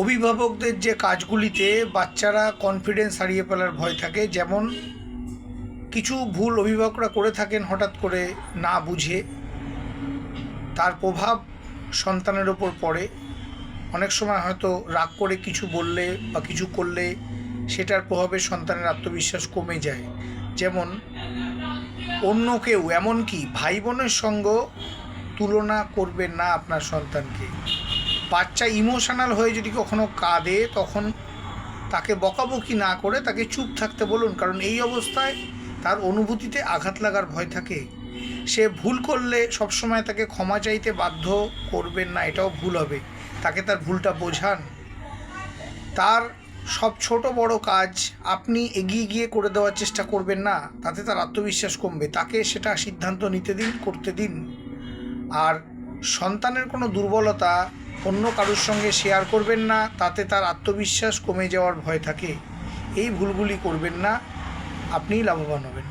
অভিভাবকদের যে কাজগুলিতে বাচ্চারা কনফিডেন্স হারিয়ে ফেলার ভয় থাকে, যেমন কিছু ভুল অভিভাবকরা করে থাকেন হঠাৎ করে না বুঝে, তার প্রভাব সন্তানের ওপর পড়ে। অনেক সময় হয়তো রাগ করে কিছু বললে বা কিছু করলে সেটার প্রভাবে সন্তানের আত্মবিশ্বাস কমে যায়। যেমন অন্য কেউ, এমনকি ভাই বোনের সঙ্গে তুলনা করবেন না আপনার সন্তানকে। বাচ্চা ইমোশনাল হয়ে যদি কখনো কাঁদে, তখন তাকে বকাবকি না করে তাকে চুপ থাকতে বলুন, কারণ এই অবস্থায় তার অনুভূতিতে আঘাত লাগার ভয় থাকে। সে ভুল করলে সবসময় তাকে ক্ষমা চাইতে বাধ্য করবেন না, এটাও ভুল হবে। তাকে তার ভুলটা বোঝান। তার সব ছোট বড় কাজ আপনি এগিয়ে গিয়ে করে দেওয়ার চেষ্টা করবেন না, তাতে তার আত্মবিশ্বাস কমবে। তাকে সেটা সিদ্ধান্ত নিতে দিন, করতে দিন। আর সন্তানের কোনো দুর্বলতা অন্য কারোর সঙ্গে শেয়ার করবেন না, তাতে তার আত্মবিশ্বাস কমে যাওয়ার ভয় থাকে। এই ভুলগুলি করবেন না, আপনিই লাভবান হবেন।